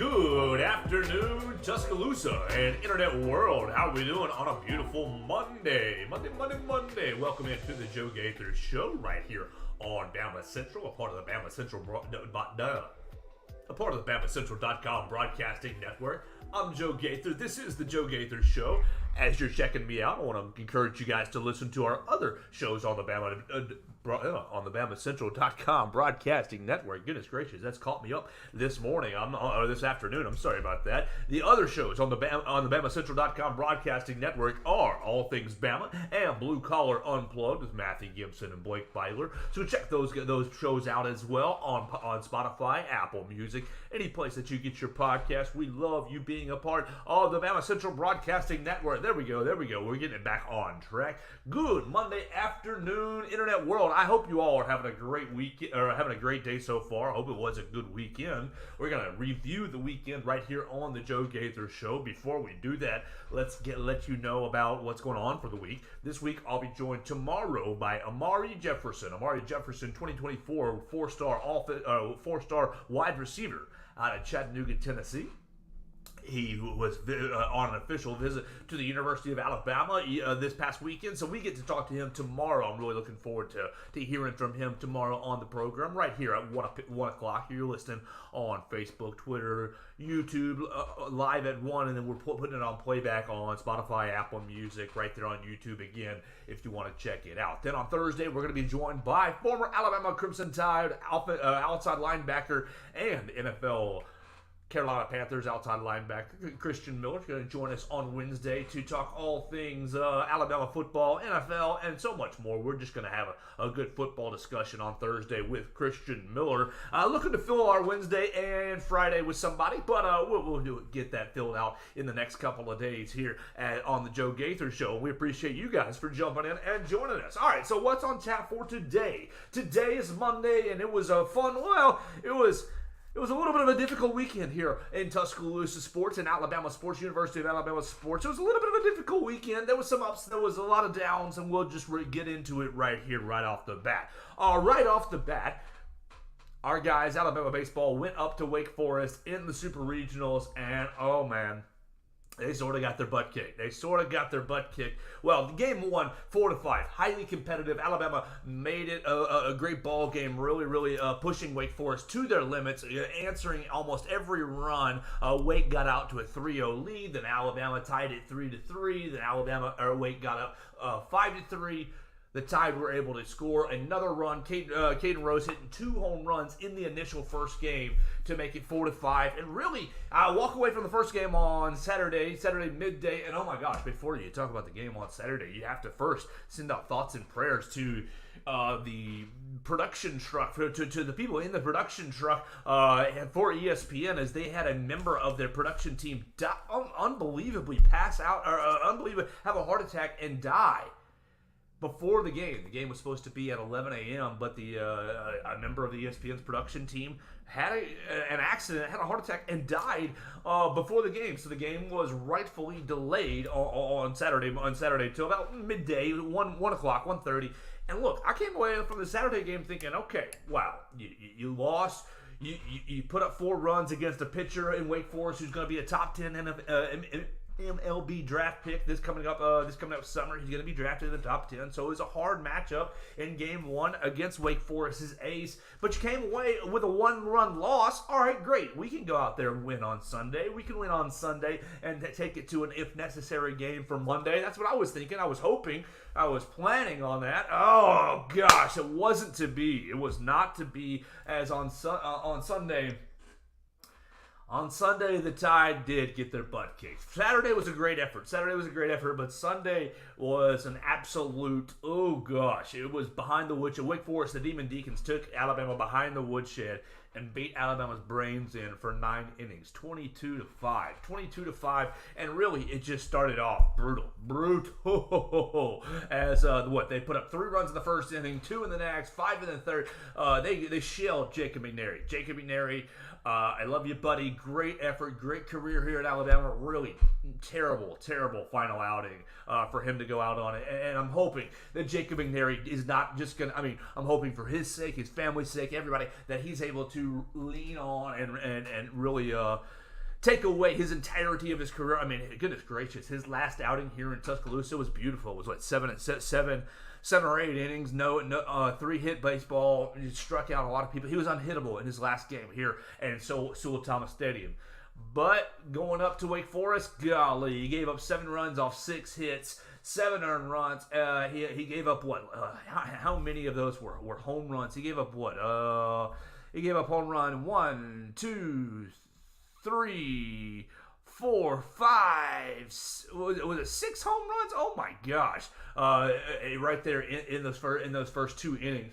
Good afternoon, Tuscaloosa and Internet World. How are we doing on a beautiful Monday? Monday. Welcome into the Joe Gaither Show right here on BamaCentral, a part of the BamaCentral, a part of the BamaCentral.com broadcasting network. I'm Joe Gaither. This is the Joe Gaither Show. As you're checking me out, I want to encourage you guys to listen to our other shows on the BamaCentral.com broadcasting network. Goodness gracious, that's caught me up this morning. This afternoon. I'm sorry about that. The other shows on the BamaCentral.com broadcasting network are All Things Bama and Blue Collar Unplugged with Matthew Gibson and Blake Byler. So check those shows out as well on Spotify, Apple Music, any place that you get your podcast. We love you being a part of the BamaCentral broadcasting network. There we go. We're getting it back on track. Good Monday afternoon, Internet World. I hope you all are having a great week, or having a great day so far. I hope it was a good weekend. We're going to review the weekend right here on the Joe Gaither Show. Before we do that, let you know about what's going on for the week. This week, I'll be joined tomorrow by Amari Jefferson. Amari Jefferson, 2024 four-star wide receiver out of Chattanooga, Tennessee. He was on an official visit to the University of Alabama this past weekend, so we get to talk to him tomorrow. I'm really looking forward to hearing from him tomorrow on the program right here at 1 o'clock. You're listening on Facebook, Twitter, YouTube, live at 1, and then we're putting it on playback on Spotify, Apple Music, right there on YouTube again if you want to check it out. Then on Thursday, we're going to be joined by former Alabama Crimson Tide outside linebacker and NFL Carolina Panthers outside linebacker Christian Miller is going to join us on Wednesday to talk all things Alabama football, NFL, and so much more. We're just going to have a good football discussion on Thursday with Christian Miller. Looking to fill our Wednesday and Friday with somebody, but we'll get that filled out in the next couple of days here on the Joe Gaither Show. We appreciate you guys for jumping in and joining us. All right, so what's on tap for today? Today is Monday, and it was a fun, it was a little bit of a difficult weekend here in Tuscaloosa sports and Alabama sports, University of Alabama sports. It was a little bit of a difficult weekend. There was some ups, there was a lot of downs, and we'll just get into it right here, right off the bat. Right off the bat, our guys, Alabama baseball, went up to Wake Forest in the Super Regionals, and oh man, they sort of got their butt kicked. Well, game one, 4-5, highly competitive. Alabama made it a great ball game, really pushing Wake Forest to their limits, answering almost every run. Wake got out to a 3-0 lead. Then Alabama tied it 3-3. Then Wake got up 5-3. The Tide were able to score another run. Caden Rose hitting 2 home runs in the initial first game to make it 4-5. And really, walk away from the first game on Saturday midday. And oh my gosh, before you talk about the game on Saturday, you have to first send out thoughts and prayers to the production truck, to the people in the production truck for ESPN, as they had a member of their production team unbelievably pass out, or unbelievably have a heart attack and die before the game. The game was supposed to be at 11 a.m., but a member of the ESPN's production team had an accident, had a heart attack, and died before the game. So the game was rightfully delayed on Saturday till about midday, 1 o'clock, 1:30. And look, I came away from the Saturday game thinking, okay, wow, you lost. You put up 4 runs against a pitcher in Wake Forest who's going to be a top 10 MLB draft pick this coming up summer. He's going to be drafted in the top 10. So it was a hard matchup in game 1 against Wake Forest's ace. But you came away with a 1-run loss. All right, great. We can go out there and win on Sunday. We can win on Sunday and take it to an if necessary game for Monday. That's what I was thinking. I was hoping. I was planning on that. Oh gosh, it wasn't to be. It was not to be. As on Sunday. On Sunday, the Tide did get their butt kicked. Saturday was a great effort, but Sunday was an absolute, oh gosh, it was behind the woodshed. Wake Forest, the Demon Deacons, took Alabama behind the woodshed and beat Alabama's brains in for 9 innings, 22-5, and really it just started off brutal, as they put up 3 runs in the first inning, 2 in the next, 5 in the third. They shelled Jacob McNary. I love you, buddy. Great effort, great career here at Alabama. Really terrible final outing for him to go out on it. And I'm hoping that Jacob McNary is not just going to, I'm hoping for his sake, his family's sake, everybody, that he's able to lean on and really take away his entirety of his career. I mean, goodness gracious, his last outing here in Tuscaloosa was beautiful. It was what, seven or eight innings, no 3-hit baseball. He struck out a lot of people. He was unhittable in his last game here at Sewell Thomas Stadium. But going up to Wake Forest, golly, he gave up 7 runs off 6 hits, 7 earned runs. He gave up what? How many of those were home runs? He gave up what? He gave up home run 1, 2, 3, 4, 5. Was it 6 home runs? Oh my gosh! Right there in those first 2 innings.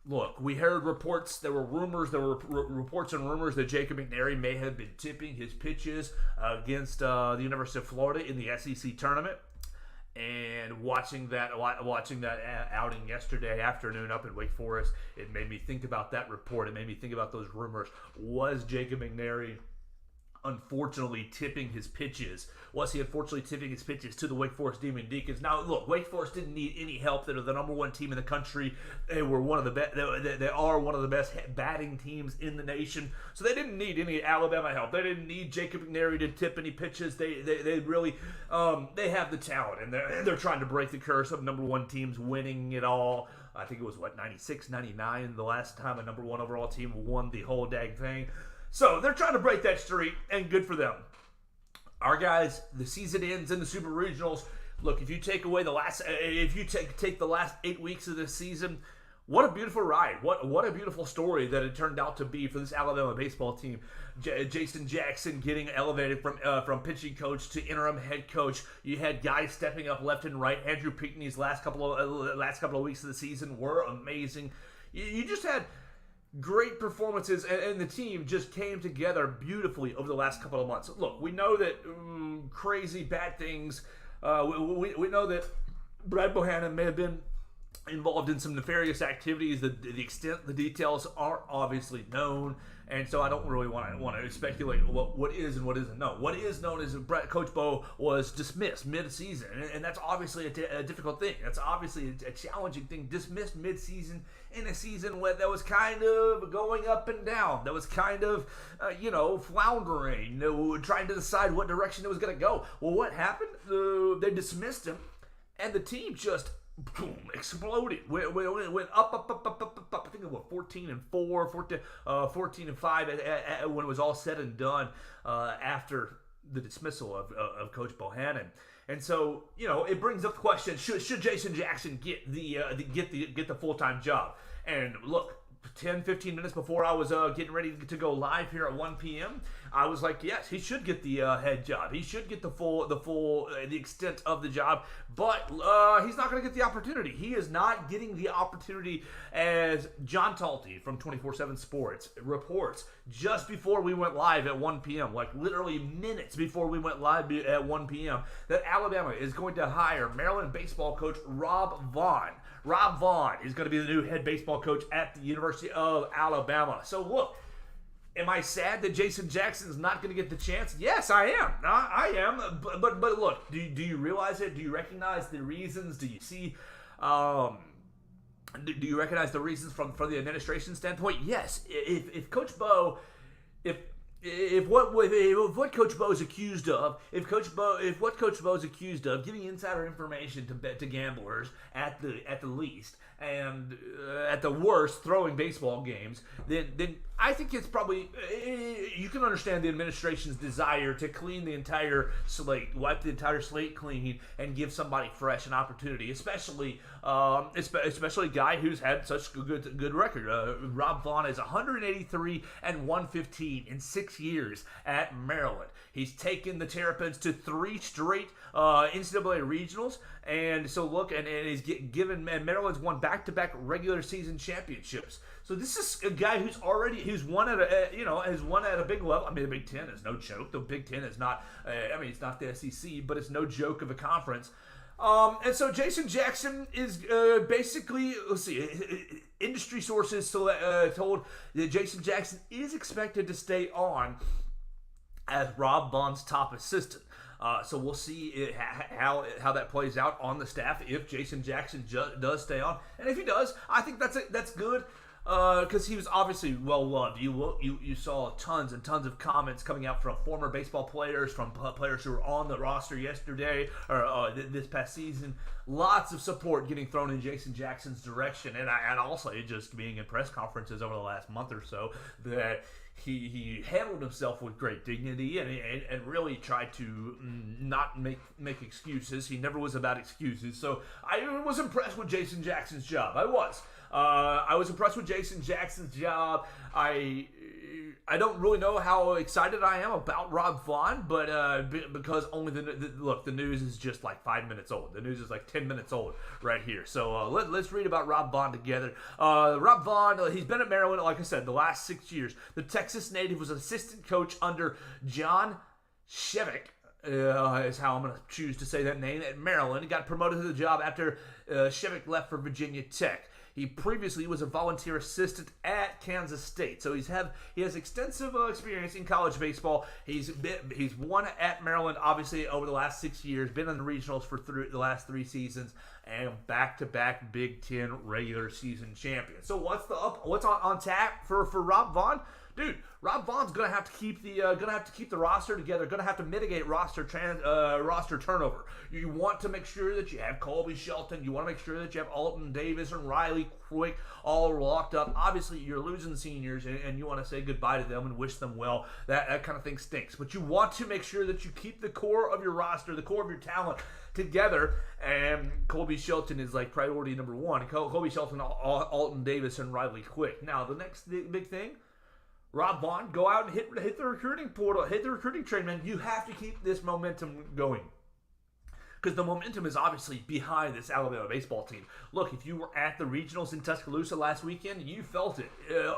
Look, we heard reports. There were rumors. There were reports and rumors that Jacob McNary may have been tipping his pitches against the University of Florida in the SEC tournament. And watching that outing yesterday afternoon up in Wake Forest, it made me think about that report. It made me think about those rumors. Was Jacob McNary unfortunately tipping his pitches? Was he unfortunately tipping his pitches to the Wake Forest Demon Deacons? Now, look, Wake Forest didn't need any help. They're the number 1 team in the country. They were one of the best. They are one of the best batting teams in the nation. So they didn't need any Alabama help. They didn't need Jacob McNary to tip any pitches. They really they have the talent, and they're trying to break the curse of number 1 teams winning it all. I think it was 96, 99 the last time a number 1 overall team won the whole dang thing. So they're trying to break that streak, and good for them. Our guys, the season ends in the Super Regionals. Look, if you take away take the last 8 weeks of this season, what a beautiful ride! What a beautiful story that it turned out to be for this Alabama baseball team. Jason Jackson getting elevated from pitching coach to interim head coach. You had guys stepping up left and right. Andrew Pinckney's last couple of weeks of the season were amazing. You just had great performances, and the team just came together beautifully over the last couple of months. Look, we know that crazy bad things. We know that Brad Bohannon may have been involved in some nefarious activities. The extent, the details aren't obviously known, and so I don't really want to speculate what is and what isn't known. What is known is that Coach Bo was dismissed mid-season, and that's obviously a difficult thing. That's obviously a challenging thing. Dismissed mid-season in a season that was kind of going up and down. That was kind of, floundering, trying to decide what direction it was going to go. Well, what happened? They dismissed him, and the team just boom, exploded. Went up. I think it was 14-4, 14-5 when it was all said and done after the dismissal of Coach Bohannon. And so, it brings up the question: should Jason Jackson get the full-time job? And look, 10-15 minutes before I was getting ready to go live here at 1 p.m., I was like, yes, he should get the head job. He should get the extent of the job, but he's not going to get the opportunity. He is not getting the opportunity, as John Talty from 24/7 Sports reports just before we went live at 1 p.m., like literally minutes before we went live at 1 p.m., that Alabama is going to hire Maryland baseball coach Rob Vaughn. Rob Vaughn is going to be the new head baseball coach at the University of Alabama. So look, am I sad that Jason Jackson is not going to get the chance? Yes, I am. I am. But look, do you realize it? Do you recognize the reasons? Do you see? Do you recognize the reasons from the administration standpoint? Yes. If Coach Bo, if what Coach Bo is accused of, if what Coach Bo is accused of giving insider information to gamblers at the least, and at the worst throwing baseball games, then I think it's probably, you can understand the administration's desire to clean the entire slate, wipe the entire slate clean, and give somebody fresh an opportunity, especially a guy who's had such a good record. Rob Vaughn is 183-115 in 6 years at Maryland. He's taken the Terrapins to 3 straight NCAA regionals, and so look, and he's given Maryland's won back-to-back regular season championships. So this is a guy who's won at a big level. I mean, the Big Ten is no joke. The Big Ten is not. It's not the SEC, but it's no joke of a conference. And so Jason Jackson is basically, let's see, industry sources told that Jason Jackson is expected to stay on as Rob Vaughn's top assistant. So we'll see how that plays out on the staff if Jason Jackson does stay on, and if he does, I think that's good. because he was obviously well loved. You saw tons and tons of comments coming out from former baseball players, from players who were on the roster yesterday or this past season. Lots of support getting thrown in Jason Jackson's direction, and also just being in press conferences over the last month or so that he handled himself with great dignity and really tried to not make excuses. He never was about excuses. So I was impressed with Jason Jackson's job. I was impressed with Jason Jackson's job. I don't really know how excited I am about Rob Vaughn, but because only the news is just like 5 minutes old. The news is like 10 minutes old right here. So let's read about Rob Vaughn together. Rob Vaughn, he's been at Maryland, like I said, the last 6 years. The Texas native was an assistant coach under John Shevik. Is how I'm going to choose to say that name, at Maryland. He got promoted to the job after Shevik left for Virginia Tech. He previously was a volunteer assistant at Kansas State, so he has extensive experience in college baseball. He's won at Maryland, obviously, over the last 6 years. Been in the regionals for the last 3 seasons, and back-to-back Big Ten regular season champion. So what's on tap for Rob Vaughn? Dude, Rob Vaughn's gonna have to keep the roster together. Gonna have to mitigate roster turnover. You want to make sure that you have Colby Shelton. You want to make sure that you have Alton Davis and Riley Quick all locked up. Obviously, you're losing seniors, and you want to say goodbye to them and wish them well. That kind of thing stinks. But you want to make sure that you keep the core of your roster, the core of your talent together. And Colby Shelton is like priority number one. Colby Shelton, Alton Davis, and Riley Quick. Now the next big thing. Rob Vaughn, go out and hit the recruiting portal, hit the recruiting train, man. You have to keep this momentum going. Because the momentum is obviously behind this Alabama baseball team. Look, if you were at the regionals in Tuscaloosa last weekend, you felt it.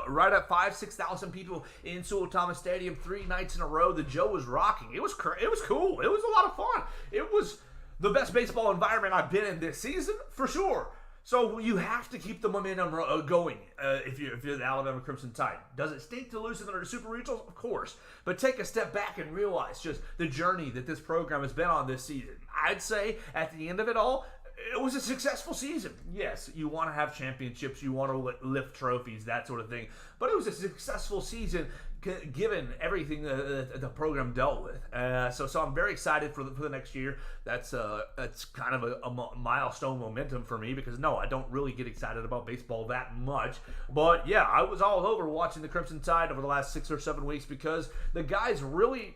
Right at 5,000-6,000 people in Sewell Thomas Stadium 3 nights in a row. The Joe was rocking. It was cool. It was a lot of fun. It was the best baseball environment I've been in this season, for sure. So you have to keep the momentum going if you're the Alabama Crimson Tide. Does it stink to lose in the Super Regionals? Of course. But take a step back and realize just the journey that this program has been on this season. I'd say at the end of it all, it was a successful season. Yes, you want to have championships, you want to lift trophies, that sort of thing. But it was a successful season given everything the program dealt with. So I'm very excited for the next year. That's kind of a milestone momentum for me because, no, I don't really get excited about baseball that much. But, yeah, I was all over watching the Crimson Tide over the last 6 or 7 weeks because the guys really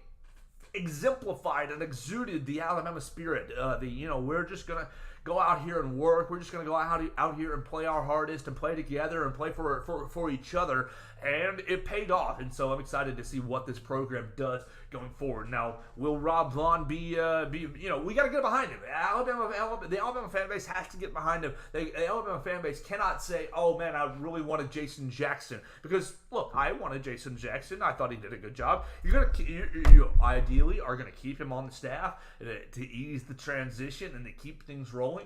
exemplified and exuded the Alabama spirit. We're just going to go out here and work. We're just going to go out here and play our hardest and play together and play for each other. And it paid off. And so I'm excited to see what this program does going forward. Now, will Rob Vaughn we got to get behind him. The Alabama fan base has to get behind him. The Alabama fan base cannot say, oh, man, I really wanted Jason Jackson. Because, look, I wanted Jason Jackson. I thought he did a good job. You ideally are going to keep him on the staff to ease the transition and to keep things rolling.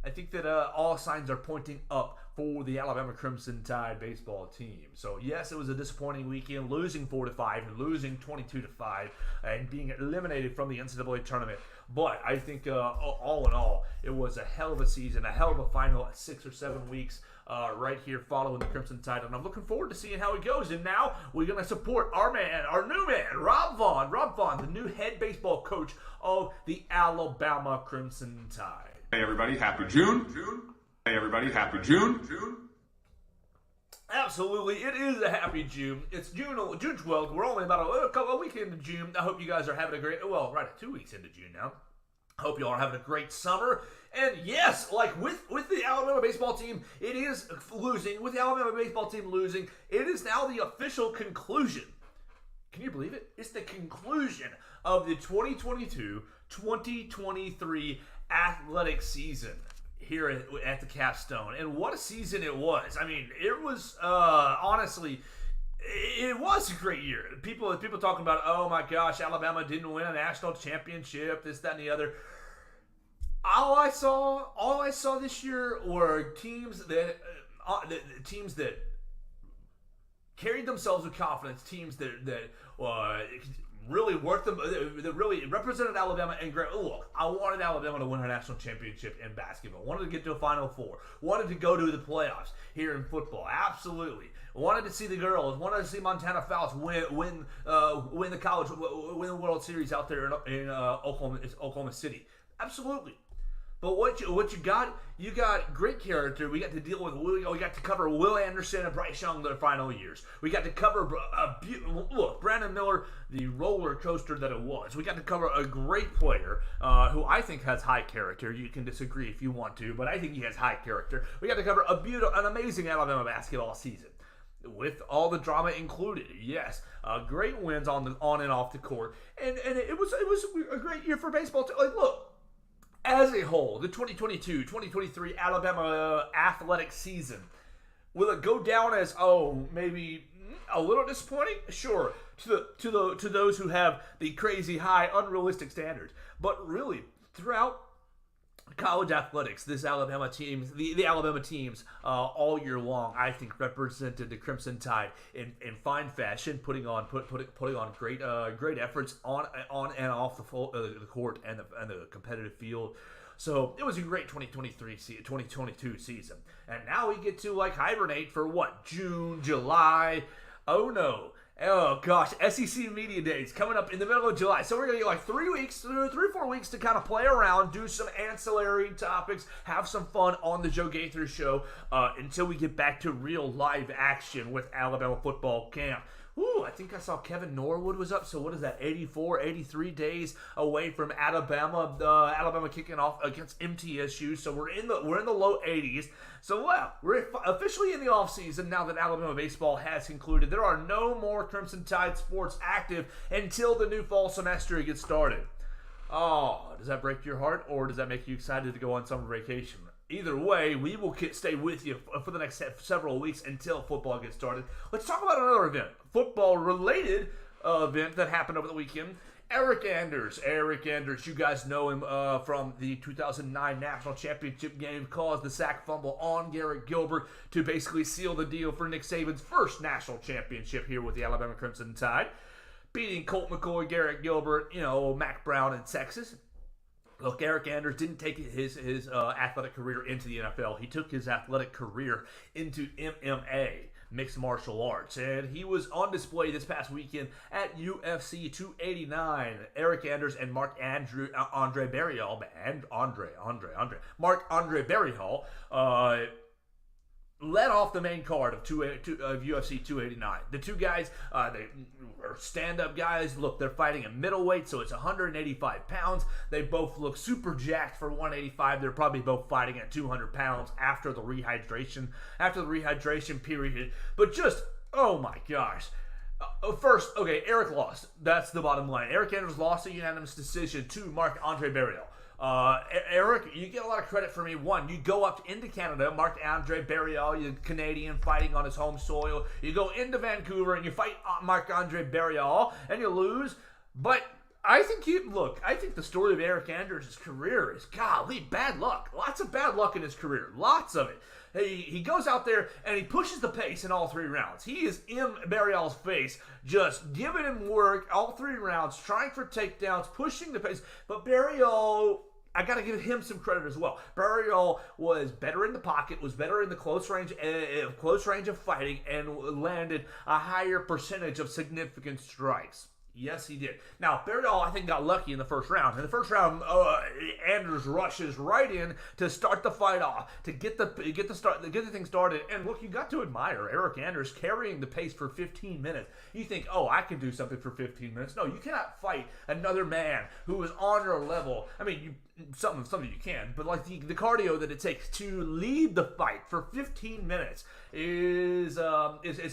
I think that all signs are pointing up for the Alabama Crimson Tide baseball team. So, yes, it was a disappointing weekend, losing 4-5 and losing 22-5 and being eliminated from the NCAA tournament. But I think all in all, it was a hell of a season, a hell of a final 6 or 7 weeks right here following the Crimson Tide. And I'm looking forward to seeing how it goes. And now we're going to support our new man, Rob Vaughn. Rob Vaughn, the new head baseball coach of the Alabama Crimson Tide. Hey everybody, happy June. Hey everybody, happy June. Absolutely, it is a happy June. It's June 12th. We're only about a week into June. I hope you guys are having a great, 2 weeks into June now. I hope you all are having a great summer. And yes, like with the Alabama baseball team, it is losing. With the Alabama baseball team losing, it is now the official conclusion. Can you believe it? It's the conclusion of the 2022-2023 athletic season here at the Capstone. And what a season it was. I mean, it was honestly, it was a great year. People talking about, oh my gosh, Alabama didn't win a national championship, this, that, and the other. All I saw this year were teams that carried themselves with confidence, teams that really worked them, that really represented Alabama. And look, I wanted Alabama to win a national championship in basketball. Wanted to get to a Final Four. Wanted to go to the playoffs here in football. Absolutely. Wanted to see the girls. Wanted to see Montana Fouts win the college, win the World Series out there in Oklahoma City. Absolutely. But what you got? You got great character. We got to deal with. We got to cover Will Anderson and Bryce Young their final years. We got to cover Brandon Miller, the roller coaster that it was. We got to cover a great player who I think has high character. You can disagree if you want to, but I think he has high character. We got to cover an amazing Alabama basketball season, with all the drama included. Yes, great wins on and off the court, and it was a great year for baseball too. Like, look. As a whole, the 2022-2023 Alabama athletic season, will it go down as, maybe a little disappointing? Sure, to those who have the crazy high, unrealistic standards. But really, throughout college athletics, this Alabama teams, the Alabama teams, all year long, I think represented the Crimson Tide in fine fashion, putting on great efforts on and off the court and the competitive field. So it was a great 2022 season, and now we get to hibernate for what, June, July? Oh no. Oh gosh, SEC Media Days coming up in the middle of July. So we're going to get 3 or 4 weeks to kind of play around, do some ancillary topics, have some fun on the Joe Gaither Show until we get back to real live action with Alabama football camp. I think I saw Kevin Norwood was up. So what is that, 84, 83 days away from Alabama? Alabama kicking off against MTSU. So we're in the low 80s. So we're officially in the offseason now that Alabama baseball has concluded. There are no more Crimson Tide sports active until the new fall semester gets started. Oh, does that break your heart, or does that make you excited to go on summer vacation? Either way, we will stay with you for the next several weeks until football gets started. Let's talk about another event, football-related event that happened over the weekend. Eric Anders, you guys know him from the 2009 National Championship game, caused the sack fumble on Garrett Gilbert to basically seal the deal for Nick Saban's first national championship here with the Alabama Crimson Tide, beating Colt McCoy, Garrett Gilbert, Mac Brown in Texas. Look, Eric Anders didn't take his athletic career into the NFL. He took his athletic career into MMA, mixed martial arts, and he was on display this past weekend at UFC 289. Eric Anders and Marc-Andre Barrial, led off the main card of UFC 289. The two guys, they are stand-up guys. Look, they're fighting in middleweight, so it's 185 pounds. They both look super jacked for 185. They're probably both fighting at 200 pounds after the rehydration period. But just, oh my gosh. First, okay, Eric lost. That's the bottom line. Eric Anders lost a unanimous decision to Marc-Andre Barrial. Eric, you get a lot of credit for me. One, you go up into Canada, Marc-Andre Barrial, you're Canadian fighting on his home soil. You go into Vancouver and you fight Marc-Andre Barrial and you lose. But I think the story of Eric Anders' career is, golly, bad luck. Lots of bad luck in his career. Lots of it. He goes out there and he pushes the pace in all 3 rounds. He is in Barrial's face, just giving him work all 3 rounds, trying for takedowns, pushing the pace. But Barrial, I got to give him some credit as well. Barrial was better in the pocket, was better in the close range of fighting, and landed a higher percentage of significant strikes. Yes, he did. Now, Barrial, I think, got lucky in the first round. In the first round, Anders rushes right in to start the fight off, to get the thing started. And look, you got to admire Eric Anders carrying the pace for 15 minutes. You think, I can do something for 15 minutes. No, you cannot fight another man who is on your level. I mean, some of you can, but like the cardio that it takes to lead the fight for 15 minutes is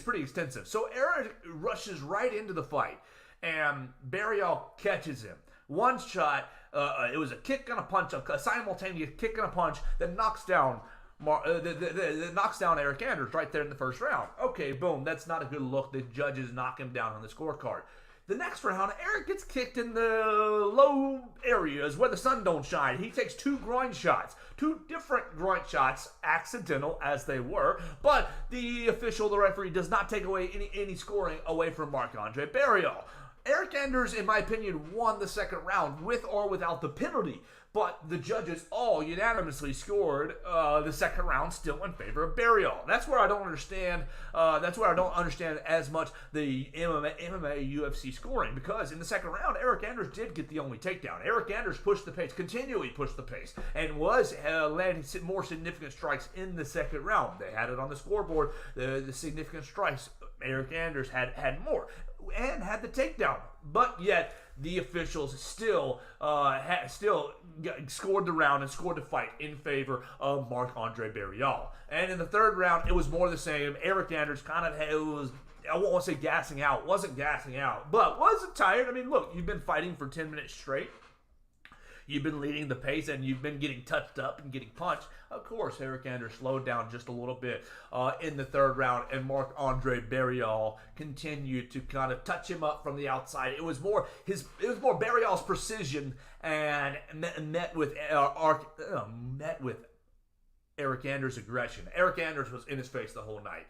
pretty extensive. So Eric rushes right into the fight. And Barrial catches him. One shot, it was a kick and a punch, a simultaneous kick and a punch that knocks down Eric Anders right there in the first round. Okay, boom, that's not a good look. The judges knock him down on the scorecard. The next round, Eric gets kicked in the low areas where the sun don't shine. He takes 2 groin shots. 2 different groin shots, accidental as they were, but the referee, does not take away any scoring away from Marc-Andre Barrial. Eric Anders, in my opinion, won the second round with or without the penalty. But the judges all unanimously scored the second round still in favor of Barrial. That's where I don't understand. That's where I don't understand as much the MMA UFC scoring, because in the second round, Eric Anders did get the only takedown. Eric Anders pushed the pace, continually pushed the pace, and was landing more significant strikes in the second round. They had it on the scoreboard. The significant strikes, Eric Anders had more and had the takedown, but yet the officials still scored the round and scored the fight in favor of Marc-Andre Barrial. And in the third round, it was more the same. Eric Anders I won't want to say gassing out, wasn't gassing out, but wasn't tired. I mean, look, you've been fighting for 10 minutes straight. You've been leading the pace, and you've been getting touched up and getting punched. Of course, Eric Anders slowed down just a little bit in the third round, and Marc-Andre Barrial continued to kind of touch him up from the outside. It was more Barrial's precision and met with Eric Anders' aggression. Eric Anders was in his face the whole night.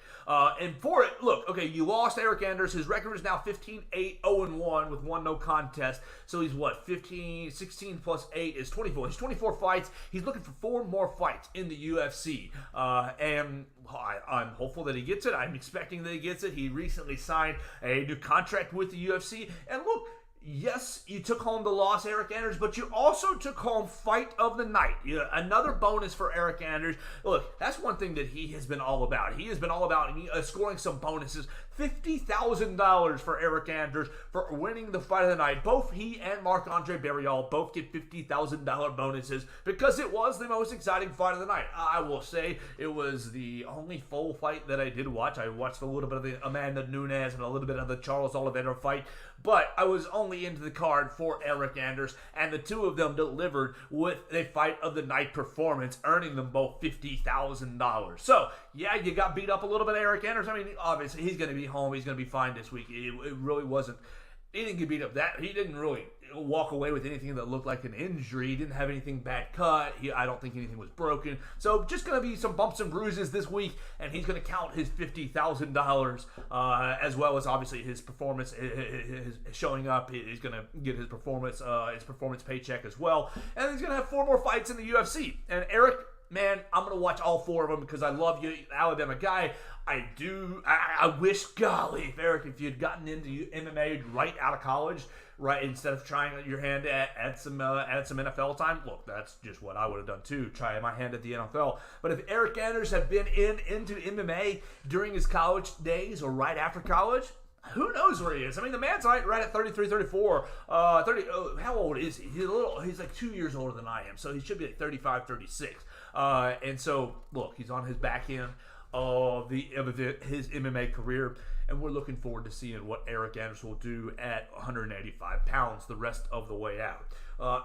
And for it, look, okay, you lost Eric Anders. His record is now 15-8, 0-1 with one no contest. So he's 16 plus 8 is 24. He's 24 fights. He's looking for 4 more fights in the UFC. And I'm hopeful that he gets it. I'm expecting that he gets it. He recently signed a new contract with the UFC. And look, yes, you took home the loss, Eric Anders, but you also took home fight of the night. Another bonus for Eric Anders. Look, that's one thing that he has been all about. He has been all about scoring some bonuses. $50,000 for Eric Anders for winning the fight of the night. Both he and Marc-Andre Barrial both get $50,000 bonuses because it was the most exciting fight of the night. I will say it was the only full fight that I did watch. I watched a little bit of the Amanda Nunes and a little bit of the Charles Oliveira fight, but I was only into the card for Eric Anders, and the two of them delivered with a fight of the night performance, earning them both $50,000. So, yeah, you got beat up a little bit, Eric Anders. I mean, obviously, he's going to be home. He's going to be fine this week. It really wasn't. He didn't get beat up. He didn't really walk away with anything that looked like an injury. He didn't have anything bad cut. I don't think anything was broken. So just going to be some bumps and bruises this week, and he's going to count his $50,000 as well as obviously his performance, his showing up. He's going to get his performance paycheck as well, and he's going to have 4 more fights in the UFC. And Eric, man, I'm going to watch all 4 of them because I love you, Alabama guy. I do. I wish, golly, if you'd gotten into MMA right out of college, right, instead of trying your hand at some NFL time. Look, that's just what I would have done too, try my hand at the NFL. But if Eric Anders had been into MMA during his college days or right after college, who knows where he is? I mean, the man's right at 33, 34. How old is he? He's like 2 years older than I am, so he should be like 35, 36. And so, look, he's on his back end of his MMA career, and we're looking forward to seeing what Eric Anders will do at 185 pounds the rest of the way out.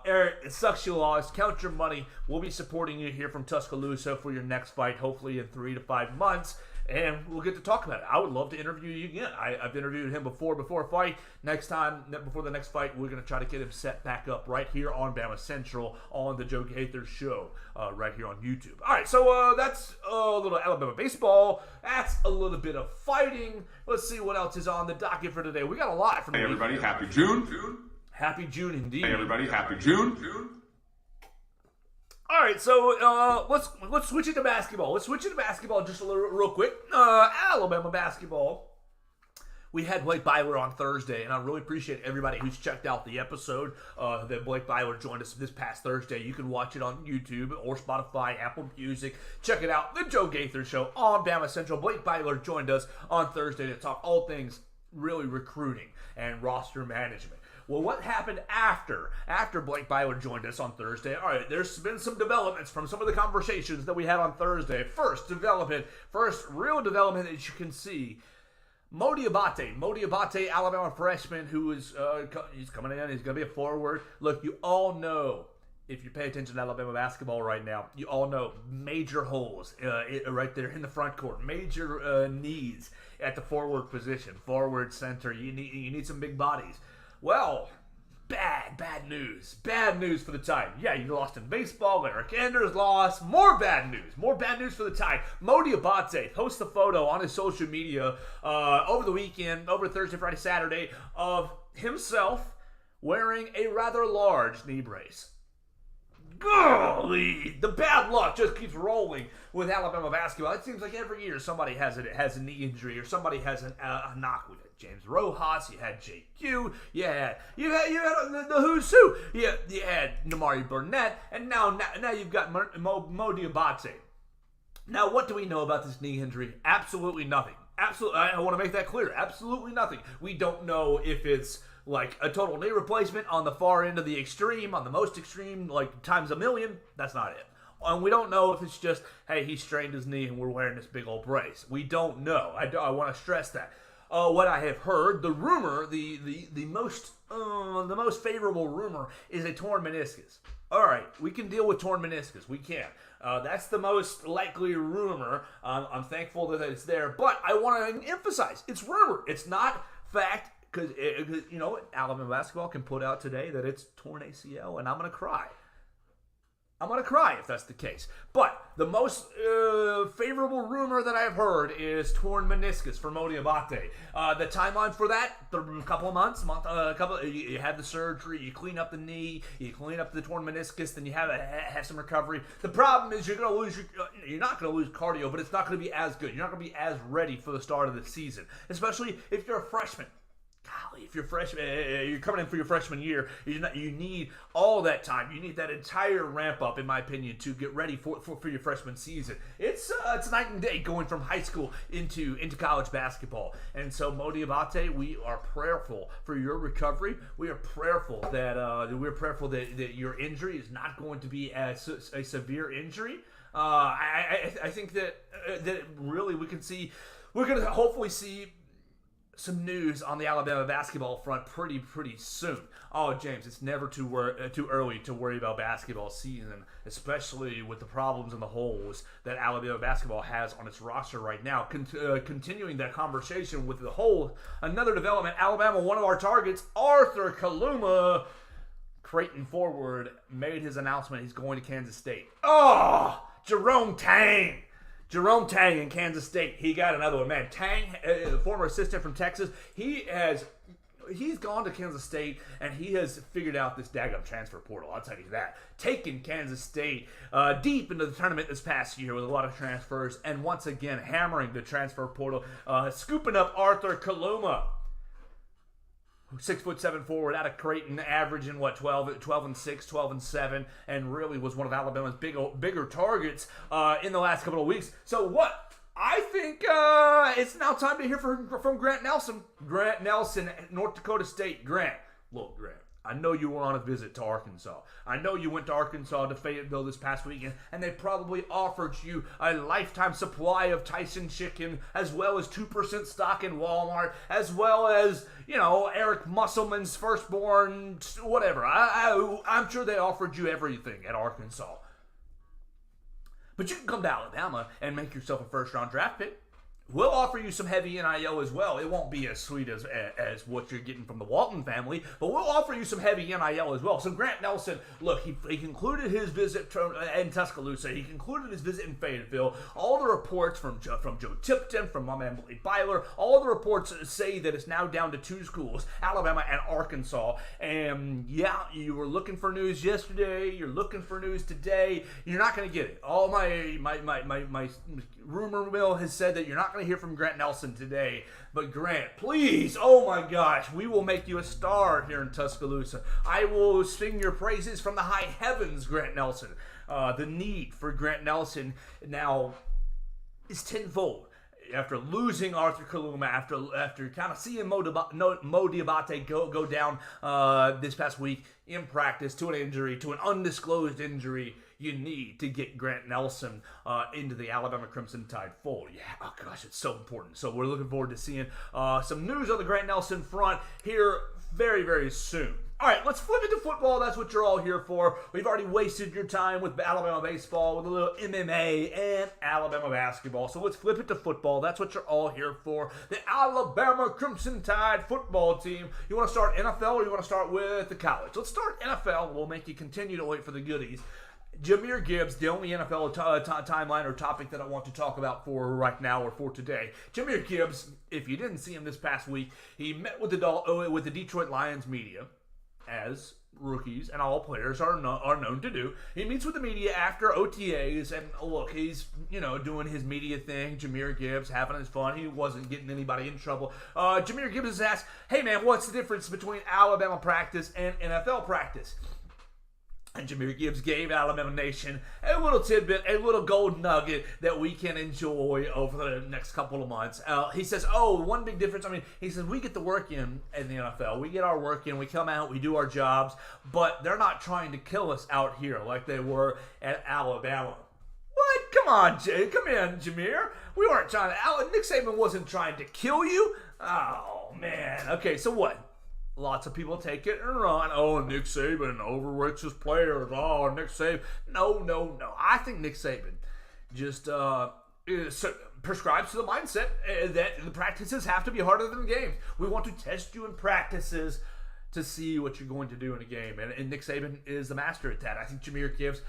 Eric, it sucks you lost. Count your money. We'll be supporting you here from Tuscaloosa for your next fight, hopefully in 3 to 5 months. And we'll get to talk about it. I would love to interview you again. I've interviewed him before a fight. Before the next fight, we're going to try to get him set back up right here on BamaCentral on the Joe Gaither show right here on YouTube. All right, so that's a little Alabama baseball. That's a little bit of fighting. Let's see what else is on the docket for today. We got a lot from Hey, everybody. Happy June. Happy June indeed. Hey, everybody. Happy June. All right, so let's switch it to basketball. Let's switch it to basketball just a little real quick. Alabama basketball. We had Blake Byler on Thursday, and I really appreciate everybody who's checked out the episode that Blake Byler joined us this past Thursday. You can watch it on YouTube or Spotify, Apple Music. Check it out, The Joe Gaither Show on BamaCentral. Blake Byler joined us on Thursday to talk all things really recruiting and roster management. Well, what happened after Blake Byler joined us on Thursday? All right, there's been some developments from some of the conversations that we had on Thursday. First real development that you can see. Modi Abate, Alabama freshman, who is he's coming in. He's going to be a forward. Look, you all know, if you pay attention to Alabama basketball right now, you all know major holes right there in the front court, major needs at the forward position, forward, center. You need some big bodies. Well, bad news. Bad news for the Tide. Yeah, you lost in baseball. Eric Anders lost. More bad news for the Tide. Modi Abate posts a photo on his social media over the weekend, over Thursday, Friday, Saturday, of himself wearing a rather large knee brace. Golly, the bad luck just keeps rolling with Alabama basketball. It seems like every year somebody has a knee injury or somebody has a knock with it. James Rojas, you had JQ, you had the who's who. You had Namari Burnett, and now you've got Mo Diabate. Now, what do we know about this knee injury? Absolutely nothing. Absolutely, I want to make that clear. Absolutely nothing. We don't know if it's like a total knee replacement on the far end of the extreme, on the most extreme, like times a million. That's not it. And we don't know if it's just, hey, he strained his knee and we're wearing this big old brace. We don't know. I want to stress that. What I have heard, the rumor, the most favorable rumor is a torn meniscus. All right, we can deal with torn meniscus. We can. That's the most likely rumor. I'm thankful that it's there, but I want to emphasize it's rumor. It's not fact. Because, you know, Alabama basketball can put out today that it's torn ACL, and I'm going to cry. I'm going to cry if that's the case. But the most favorable rumor that I've heard is torn meniscus for Mo Diabate. The timeline for that, a couple of months, you have the surgery, you clean up the knee, you clean up the torn meniscus, then you have some recovery. The problem is you're not going to lose cardio, but it's not going to be as good. You're not going to be as ready for the start of the season, especially if you're a freshman. Golly, if you're you're coming in for your freshman year, you need all that time. You need that entire ramp up, in my opinion, to get ready for your freshman season. It's night and day going from high school into college basketball. And so, Mo Diabate, we are prayerful for your recovery. We are prayerful that your injury is not going to be a severe injury. I think that really we're going to hopefully see some news on the Alabama basketball front pretty soon. Oh, James, it's never too early to worry about basketball season, especially with the problems and the holes that Alabama basketball has on its roster right now. Continuing that conversation with the holes, another development, Alabama, one of our targets, Arthur Kaluma, Creighton forward, made his announcement he's going to Kansas State. Oh, Jerome Tang in Kansas State. He got another one, man. Tang, former assistant from Texas, he's gone to Kansas State and he has figured out this daggum transfer portal. I'll tell you that. Taking Kansas State deep into the tournament this past year with a lot of transfers, and once again hammering the transfer portal, scooping up Arthur Kaluma. 6'7" forward out of Creighton, averaging 12-6, 12-7, and really was one of Alabama's bigger targets in the last couple of weeks. So what? I think it's now time to hear from Grant Nelson. Grant Nelson, North Dakota State. Grant, look, Grant, I know you were on a visit to Arkansas. I know you went to Arkansas to Fayetteville this past weekend, and they probably offered you a lifetime supply of Tyson chicken, as well as 2% stock in Walmart, as well as, you know, Eric Musselman's firstborn, whatever. I'm sure they offered you everything at Arkansas. But you can come to Alabama and make yourself a first-round draft pick. We'll offer you some heavy NIL as well. It won't be as sweet as what you're getting from the Walton family, but we'll offer you some heavy NIL as well. So Grant Nelson, look, he concluded his visit in Tuscaloosa. He concluded his visit in Fayetteville. All the reports from Joe Tipton, from my man Blake Byler, all the reports say that it's now down to two schools, Alabama and Arkansas. And yeah, you were looking for news yesterday. You're looking for news today. You're not going to get it. All my rumor mill has said that you're not going to hear from Grant Nelson today. But Grant, please, oh my gosh, we will make you a star here in Tuscaloosa. I will sing your praises from the high heavens, Grant Nelson. The need for Grant Nelson now is tenfold. After losing Arthur Kaluma, after kind of seeing Mo Diabate go down this past week in practice to an injury, to an undisclosed injury, you need to get Grant Nelson into the Alabama Crimson Tide fold. Yeah, oh gosh, it's so important. So we're looking forward to seeing some news on the Grant Nelson front here very, very soon. All right, let's flip it to football. That's what you're all here for. We've already wasted your time with Alabama baseball, with a little MMA and Alabama basketball. So let's flip it to football. That's what you're all here for. The Alabama Crimson Tide football team. You want to start NFL or you want to start with the college? Let's start NFL. We'll make you continue to wait for the goodies. Jahmyr Gibbs, the only NFL timeline or topic that I want to talk about for right now or for today. Jahmyr Gibbs, if you didn't see him this past week, he met with the Detroit Lions media, as rookies and all players are known to do. He meets with the media after OTAs, and look, he's doing his media thing. Jahmyr Gibbs having his fun. He wasn't getting anybody in trouble. Jahmyr Gibbs is asked, "Hey man, what's the difference between Alabama practice and NFL practice?" And Jahmyr Gibbs gave Alabama Nation a little tidbit, a little gold nugget that we can enjoy over the next couple of months. He says, one big difference. He says, we get the work in the NFL. We get our work in. We come out. We do our jobs. But they're not trying to kill us out here like they were at Alabama. What? Come on, Jay. Come in, Jahmyr. We weren't trying to... Nick Saban wasn't trying to kill you. Oh, man. Okay, so what? Lots of people take it and run. Oh, Nick Saban overworks his players. Oh, Nick Saban. No. I think Nick Saban just prescribes to the mindset that the practices have to be harder than the games. We want to test you in practices to see what you're going to do in a game. And Nick Saban is the master at that. I think Jahmyr Gibbs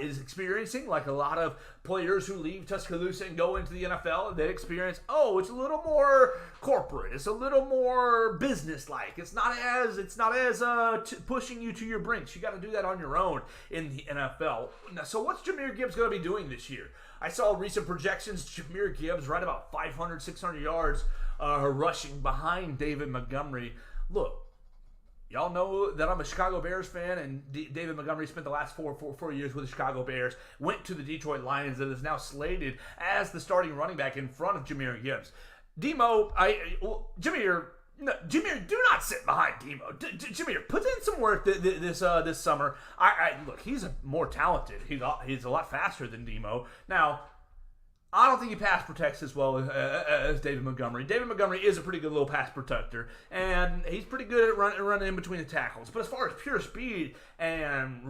is experiencing, like a lot of players who leave Tuscaloosa and go into the NFL, they experience, it's a little more corporate. It's a little more business-like. It's not as pushing you to your brinks. You got to do that on your own in the NFL. Now, so what's Jahmyr Gibbs going to be doing this year? I saw recent projections. Jahmyr Gibbs right about 500, 600 yards rushing behind David Montgomery. Look, y'all know that I'm a Chicago Bears fan, and David Montgomery spent the last four years with the Chicago Bears, went to the Detroit Lions, and is now slated as the starting running back in front of Jahmyr Gibbs. Jahmyr, do not sit behind Demo. Jahmyr, put in some work this summer. Look, he's more talented. He's a lot faster than Demo. Now, I don't think he pass protects as well as David Montgomery. David Montgomery is a pretty good little pass protector, and he's pretty good at running in between the tackles. But as far as pure speed and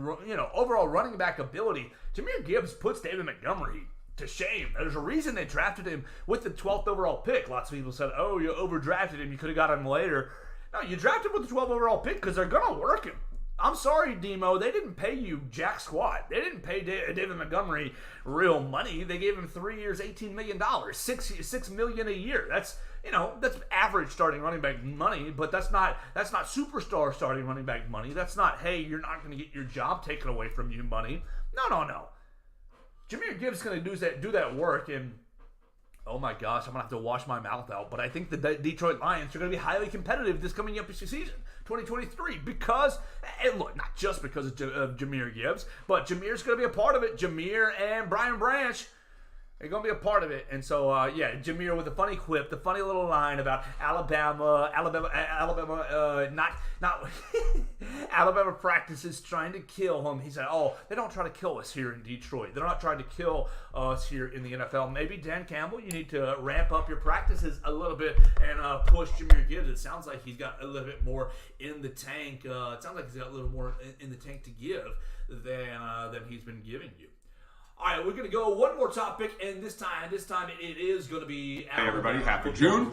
overall running back ability, Jahmyr Gibbs puts David Montgomery to shame. There's a reason they drafted him with the 12th overall pick. Lots of people said, you overdrafted him. You could have got him later. No, you drafted him with the 12th overall pick because they're going to work him. I'm sorry, Demo. They didn't pay you jack squat. They didn't pay David Montgomery real money. They gave him 3 years, $18 million, $6 million a year. That's average starting running back money, but that's not superstar starting running back money. That's not, hey, you're not going to get your job taken away from you money. No. Jahmyr Gibbs is going to do that work, and oh my gosh, I'm going to have to wash my mouth out. But I think the Detroit Lions are going to be highly competitive this coming up season, 2023, because, and look, not just because of Jahmyr Gibbs, but Jahmyr's going to be a part of it. Jahmyr and Brian Branch are going to be a part of it. And so, Jahmyr with a funny quip, the funny little line about Alabama, not Alabama practices trying to kill him. He said, they don't try to kill us here in Detroit. They're not trying to kill us here in the NFL. Maybe, Dan Campbell, you need to ramp up your practices a little bit and push Jahmyr Gibbs. It sounds like he's got a little bit more in the tank. It sounds like he's got a little more in the tank to give than he's been giving you. All right, we're going to go one more topic, and this time it is going to be... Hey, everybody, happy June.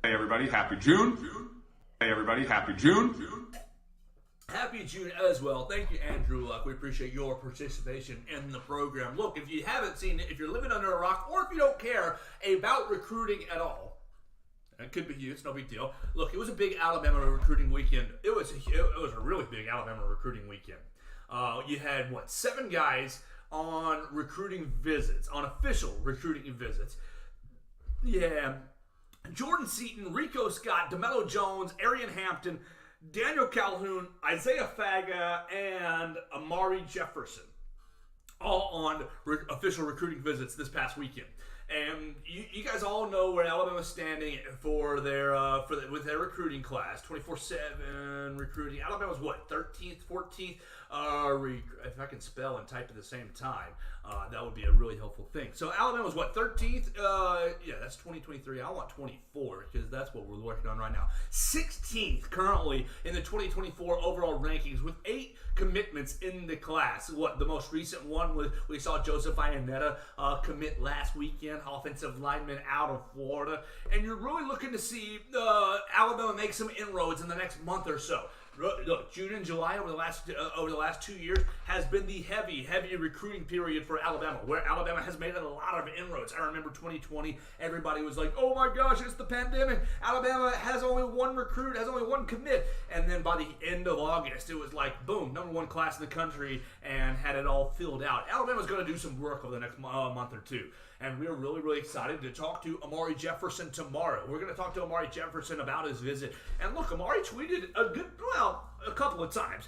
Hey, everybody, happy June. Hey, everybody, happy June. Happy June as well. Thank you, Andrew Luck. We appreciate your participation in the program. Look, if you haven't seen it, if you're living under a rock, or if you don't care about recruiting at all, it could be you. It's no big deal. Look, it was a big Alabama recruiting weekend. It was a really big Alabama recruiting weekend. You had, 7 guys on recruiting visits, on official recruiting visits. Yeah. Jordan Seaton, Rico Scott, DeMello Jones, Arian Hampton, Daniel Calhoun, Isaiah Faga, and Amari Jefferson, all on official recruiting visits this past weekend. And you guys all know where Alabama's standing for with their recruiting class, 24/7 recruiting. Alabama's 13th, 14th. If I can spell and type at the same time, that would be a really helpful thing. So Alabama's 13th? That's 2023. I want 24 because that's what we're working on right now. 16th currently in the 2024 overall rankings with 8 commitments in the class. The most recent one was we saw Joseph Ionetta commit last weekend, offensive lineman out of Florida. And you're really looking to see Alabama make some inroads in the next month or so. Look, June and July over the last 2 years has been the heavy recruiting period for Alabama, where Alabama has made a lot of inroads. I remember 2020, everybody was like, "Oh my gosh, it's the pandemic. Alabama has only one recruit, has only one commit," and then by the end of August, it was like, boom, #1 class in the country, and had it all filled out. Alabama's going to do some work over the next month or two. And we're really, really excited to talk to Amari Jefferson tomorrow. We're going to talk to Amari Jefferson about his visit. And look, Amari tweeted a couple of times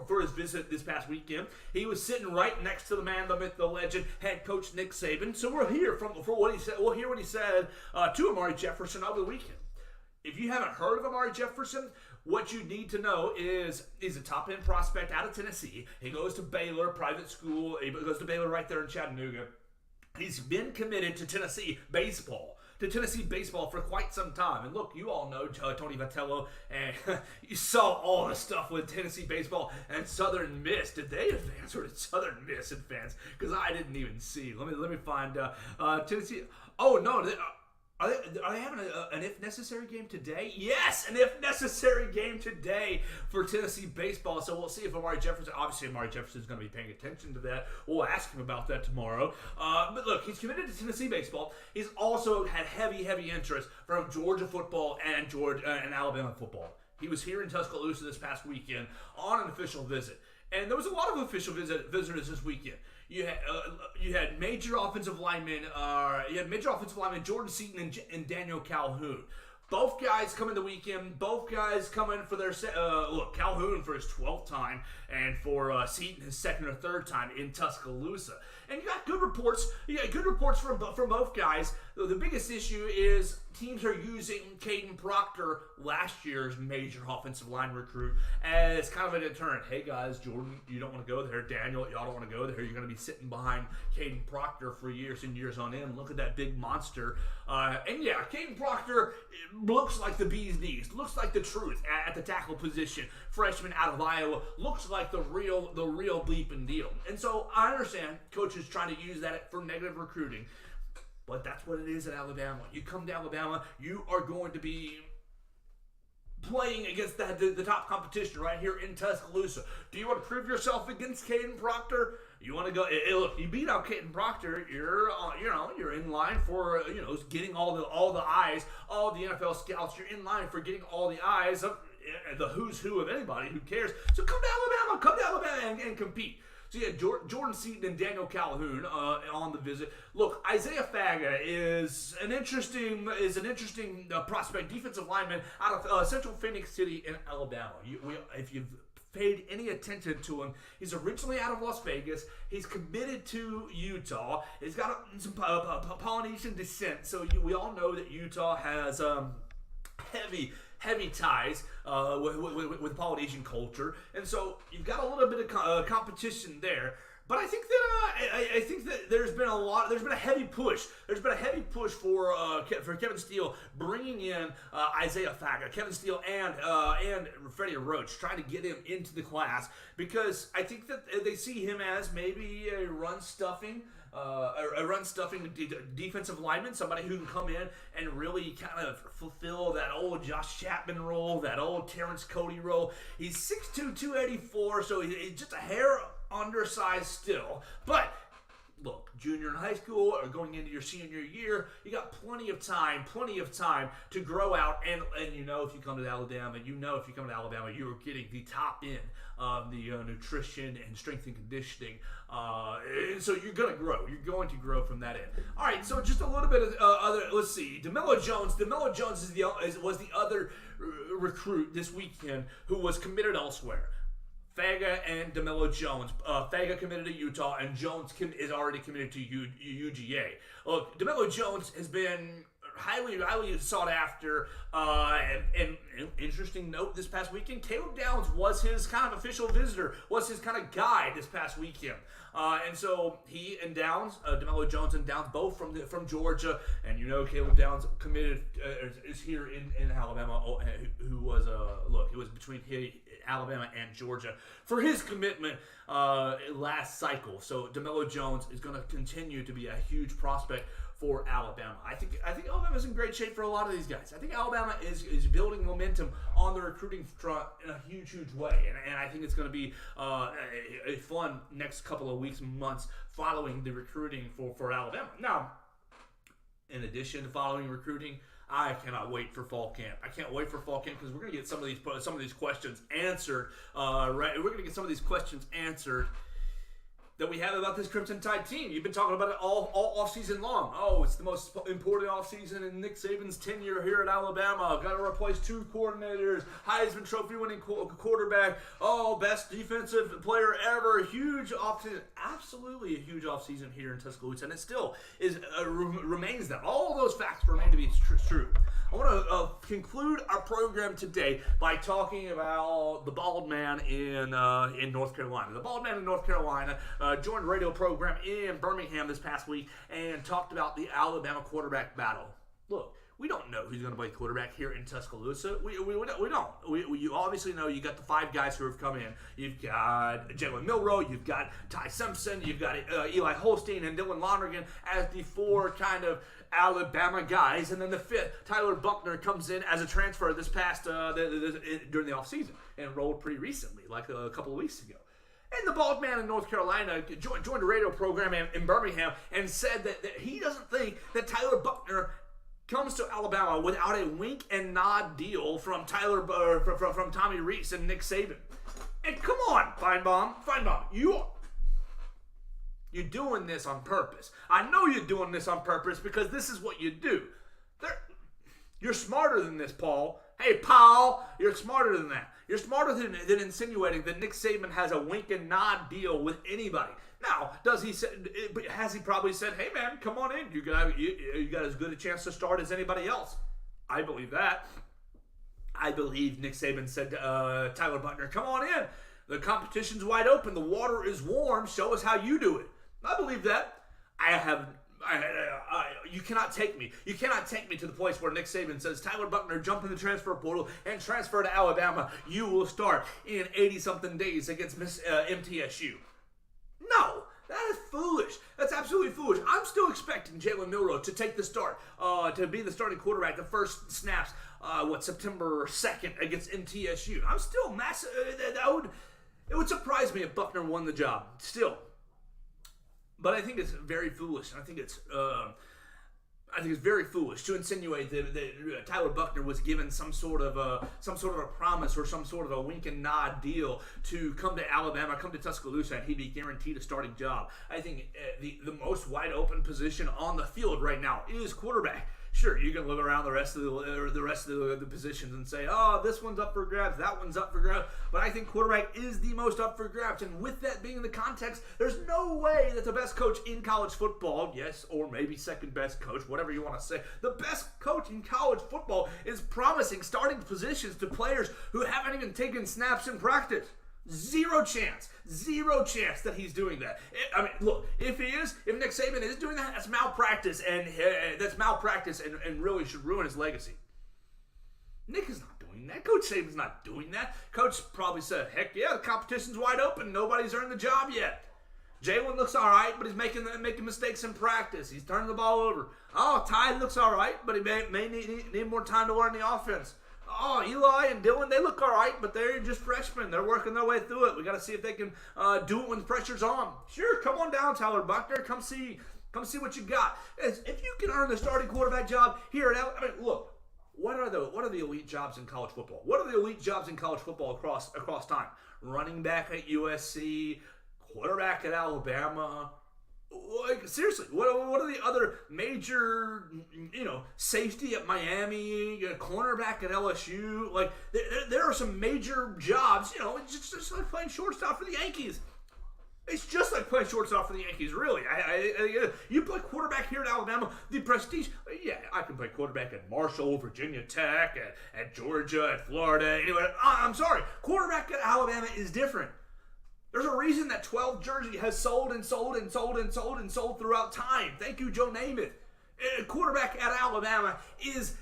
for his visit this past weekend. He was sitting right next to the man, the myth, the legend, head coach Nick Saban. So we'll hear for what he said. We'll hear what he said to Amari Jefferson over the weekend. If you haven't heard of Amari Jefferson, what you need to know is he's a top-end prospect out of Tennessee. He goes to Baylor, private school. He goes to Baylor right there in Chattanooga. He's been committed to Tennessee baseball for quite some time. And look, you all know Tony Vitello, and you saw all the stuff with Tennessee baseball and Southern Miss. Did they advance or did Southern Miss advance? Because I didn't even see. Let me find Tennessee. Oh no. Are they having an if necessary game today? Yes, an if necessary game today for Tennessee baseball. So we'll see if Amari Jefferson, obviously Amari Jefferson is going to be paying attention to that. We'll ask him about that tomorrow. But look, he's committed to Tennessee baseball. He's also had heavy interest from Georgia football and Alabama football. He was here in Tuscaloosa this past weekend on an official visit. And there was a lot of official visitors this weekend. You had major offensive linemen. Jordan Seaton and Daniel Calhoun. Both guys coming the weekend. Both guys coming for their Calhoun for his 12th time, and for Seaton his second or third time in Tuscaloosa. And you got good reports. From both guys. The biggest issue is teams are using Caden Proctor, last year's major offensive line recruit, as kind of a deterrent. Hey guys, Jordan, you don't want to go there. Daniel, y'all don't want to go there. You're going to be sitting behind Caden Proctor for years and years on end. Look at that big monster. And yeah, Caden Proctor looks like the bee's knees. Looks like the truth at the tackle position. Freshman out of Iowa. Looks like the real bleeping deal. And so I understand coaches trying to use that for negative recruiting. But that's what it is at Alabama. You come to Alabama, you are going to be playing against the top competition right here in Tuscaloosa. Do you want to prove yourself against Caden Proctor? You want to go? Hey, look, you beat out Caden Proctor. You're in line for getting all the eyes, all the NFL scouts. You're in line for getting all the eyes of the who's who of anybody. Who cares? So come to Alabama and compete. So yeah, Jordan Seaton and Daniel Calhoun on the visit. Look, Isaiah Faga is an interesting prospect, defensive lineman out of Central Phoenix City in Alabama. If you've paid any attention to him, he's originally out of Las Vegas. He's committed to Utah. He's got some Polynesian descent, so we all know that Utah has heavy ties with Polynesian culture, and so you've got a little bit of competition there. But I think that there's been a heavy push. There's been a heavy push for Kevin Steele bringing in Isaiah Faga, Kevin Steele and Freddie Roach, trying to get him into the class, because I think that they see him as maybe a run stuffing defensive lineman, somebody who can come in and really kind of fulfill that old Josh Chapman role, that old Terrence Cody role. He's 6'2", 284, so he's just a hair undersized still. But look, junior in high school or going into your senior year, you got plenty of time to grow out. And if you come to Alabama, you are getting the top end of the nutrition and strength and conditioning. And so you're going to grow. You're going to grow from that end. All right, so just a little bit of other. Let's see. DeMello Jones. DeMello Jones was the other recruit this weekend who was committed elsewhere. Faga and DeMello Jones. Faga committed to Utah, and Jones is already committed to UGA. Look, DeMello Jones has been highly sought after. And interesting note this past weekend, Caleb Downs was his kind of official visitor, was his kind of guide this past weekend. And so he and Downs, DeMello Jones and Downs, both from Georgia, and Caleb Downs committed is here in Alabama. Who was it was between Alabama and Georgia for his commitment last cycle. So DeMello Jones is going to continue to be a huge prospect for Alabama. I think Alabama's in great shape for a lot of these guys. I think Alabama is building momentum. momentum on the recruiting front in a huge way. And I think it's going to be a fun next couple of weeks and months following the recruiting for Alabama. Now, in addition to following recruiting, I cannot wait for fall camp. I can't wait for fall camp because we're going to get some of these questions answered. Right, we're going to get some of these questions answered that we have about this Crimson Tide team. You've been talking about it all off-season long. Oh, it's the most important off-season in Nick Saban's tenure here at Alabama. Got to replace 2 coordinators. Heisman Trophy-winning quarterback. Oh, best defensive player ever. Huge off-season. Absolutely a huge off-season here in Tuscaloosa, and it still is remains that. All of those facts remain to be true. I want to conclude our program today by talking about the bald man in North Carolina. The bald man in North Carolina joined a radio program in Birmingham this past week and talked about the Alabama quarterback battle. Look, we don't know who's going to play quarterback here in Tuscaloosa. We don't. You obviously know you got the 5 guys who have come in. You've got Jalen Milroe, you've got Ty Simpson, you've got Eli Holstein and Dylan Lonergan as the 4 kind of Alabama guys, and then the 5th, Tyler Buckner, comes in as a transfer this past during the offseason and enrolled pretty recently, like a couple of weeks ago. And the bald man in North Carolina joined a radio program in Birmingham and said that he doesn't think that Tyler Buckner comes to Alabama without a wink and nod deal from from Tommy Rees and Nick Saban. And come on, Feinbaum, you're doing this on purpose. I know you're doing this on purpose because this is what you do. You're smarter than this, Paul. Hey, Paul, you're smarter than that. You're smarter than insinuating that Nick Saban has a wink and nod deal with anybody. Now, has he probably said, hey, man, come on in. You got as good a chance to start as anybody else. I believe that. I believe Nick Saban said to Tyler Buckner, come on in. The competition's wide open. The water is warm. Show us how you do it. I believe that. You cannot take me. You cannot take me to the place where Nick Saban says, Tyler Buckner, jump in the transfer portal and transfer to Alabama. You will start in 80-something days against MTSU. No, that is foolish. That's absolutely foolish. I'm still expecting Jalen Milroe to take the start, to be the starting quarterback, the first snaps, September 2nd against MTSU. I'm still massive. It would surprise me if Buckner won the job. Still. But I think it's very foolish. I think it's very foolish to insinuate that Tyler Buckner was given some sort of a promise or some sort of a wink and nod deal to come to Alabama, come to Tuscaloosa, and he'd be guaranteed a starting job. I think the most wide open position on the field right now is quarterback. Sure, you can look around the rest of the positions and say, oh, this one's up for grabs, that one's up for grabs. But I think quarterback is the most up for grabs. And with that being the context, there's no way that the best coach in college football, yes, or maybe second best coach, whatever you want to say, the best coach in college football is promising starting positions to players who haven't even taken snaps in practice. Zero chance that he's doing that. Look, if Nick Saban is doing that, that's malpractice, and really should ruin his legacy. Nick is not doing that. Coach Saban's not doing that. Coach probably said, heck yeah, the competition's wide open. Nobody's earned the job yet. Jalen looks all right, but he's making mistakes in practice. He's turning the ball over. Oh, Ty looks all right, but he may need more time to learn the offense. Oh, Eli and Dylan, they look all right, but they're just freshmen. They're working their way through it. We got to see if they can do it when the pressure's on. Sure, come on down, Tyler Buckner. Come see what you got. If you can earn the starting quarterback job here at Alabama, look, what are the elite jobs in college football? What are the elite jobs in college football across time? Running back at USC, quarterback at Alabama. Like, seriously, what are the other major, safety at Miami, cornerback at LSU? Like, there are some major jobs, it's just like playing shortstop for the Yankees. It's just like playing shortstop for the Yankees, really. You play quarterback here at Alabama, the prestige. Yeah, I can play quarterback at Marshall, Virginia Tech, at Georgia, at Florida. Anyway, I'm sorry. Quarterback at Alabama is different. There's a reason that 12 jersey has sold throughout time. Thank you, Joe Namath. Quarterback at Alabama is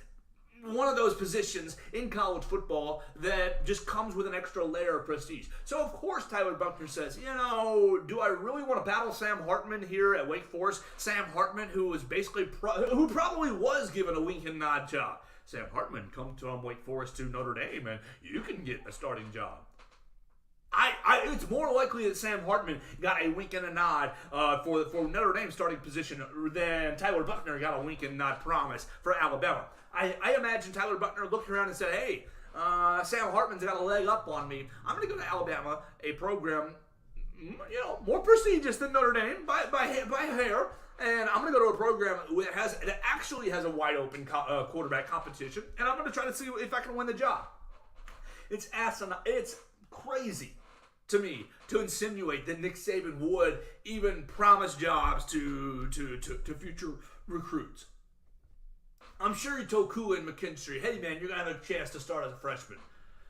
one of those positions in college football that just comes with an extra layer of prestige. So, of course, Tyler Buckner says, do I really want to battle Sam Hartman here at Wake Forest? Sam Hartman, who was who probably was given a wink and nod job. Sam Hartman, come from Wake Forest to Notre Dame, and you can get a starting job. It's more likely that Sam Hartman got a wink and a nod for Notre Dame's starting position than Tyler Buchner got a wink and nod promise for Alabama. I imagine Tyler Buchner looked around and said, hey, Sam Hartman's got a leg up on me. I'm going to go to Alabama, a program, more prestigious than Notre Dame by hair. And I'm going to go to a program that actually has a wide open quarterback competition. And I'm going to try to see if I can win the job. It's asinine. It's crazy to me to insinuate that Nick Saban would even promise jobs to future recruits. I'm sure he told Kula and McKinstry, hey man, you're going to have a chance to start as a freshman.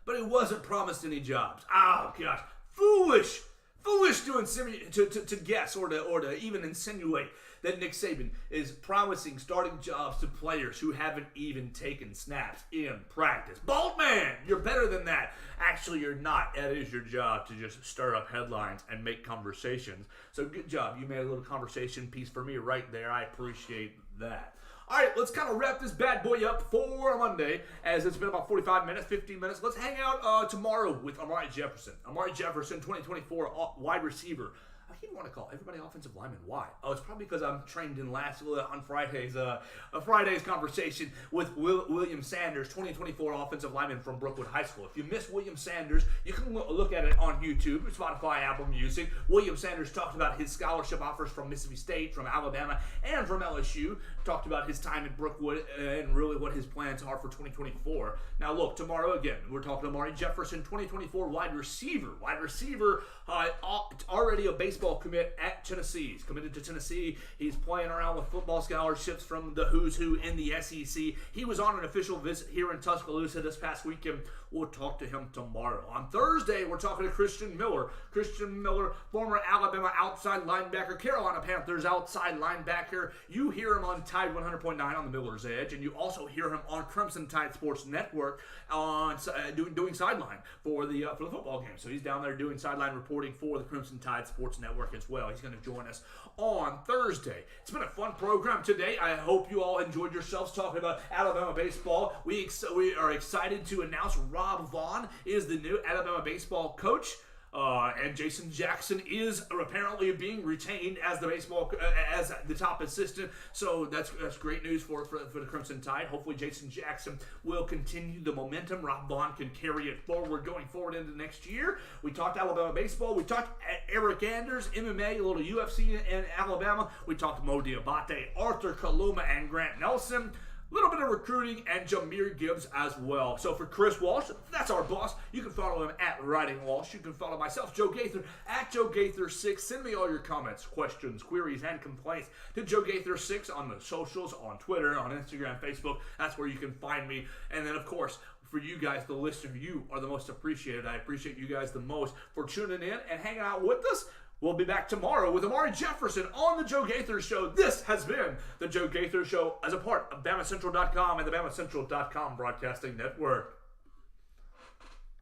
But he wasn't promised any jobs. Oh gosh, foolish to guess or to even insinuate that Nick Saban is promising starting jobs to players who haven't even taken snaps in practice. Bald man, you're better than that. Actually, you're not. That is your job, to just stir up headlines and make conversations. So good job. You made a little conversation piece for me right there. I appreciate that. All right, let's kind of wrap this bad boy up for Monday, as it's been about 45 minutes, 15 minutes. Let's hang out tomorrow with Amari Jefferson. Amari Jefferson, 2024 wide receiver. I keep wanting to call everybody offensive lineman. Why? Oh, it's probably because I'm trained in on Friday's conversation with William Sanders, 2024 offensive lineman from Brookwood High School. If you missed William Sanders, you can look at it on YouTube, Spotify, Apple Music. William Sanders talked about his scholarship offers from Mississippi State, from Alabama, and from LSU. Talked about his time at Brookwood and really what his plans are for 2024. Now, look, tomorrow again, we're talking to Amari Jefferson, 2024 wide receiver. Already a baseball commit at Tennessee. He's committed to Tennessee. He's playing around with football scholarships from the who's who in the SEC. He was on an official visit here in Tuscaloosa this past weekend. We'll talk to him tomorrow. On Thursday, we're talking to Christian Miller. Christian Miller, former Alabama outside linebacker, Carolina Panthers outside linebacker. You hear him on Tide 100.9 on the Miller's Edge, and you also hear him on Crimson Tide Sports Network on doing sideline for the football game. So he's down there doing sideline reporting for the Crimson Tide Sports Network as well. He's going to join us on Thursday. It's been a fun program today. I hope you all enjoyed yourselves talking about Alabama baseball. We are excited to announce Rob Vaughn is the new Alabama baseball coach. And Jason Jackson is apparently being retained as as the top assistant. So that's great news for the Crimson Tide. Hopefully Jason Jackson will continue the momentum. Rob Vaughn can carry it forward going forward into next year. We talked Alabama baseball. We talked Eric Anders, MMA, a little UFC in Alabama. We talked Mo Diabate, Arthur Kaluma, and Grant Nelson. A little bit of recruiting and Jameer Gibbs as well. So for Chris Walsh, that's our boss. You can follow him at Writing Walsh. You can follow myself, Joe Gaither, at Joe Gaither6. Send me all your comments, questions, queries, and complaints to Joe Gaither6 on the socials, on Twitter, on Instagram, Facebook. That's where you can find me. And then, of course, for you guys, the listener, you are the most appreciated. I appreciate you guys the most for tuning in and hanging out with us. We'll be back tomorrow with Amari Jefferson on the Joe Gaither Show. This has been the Joe Gaither Show as a part of BamaCentral.com and the BamaCentral.com Broadcasting Network.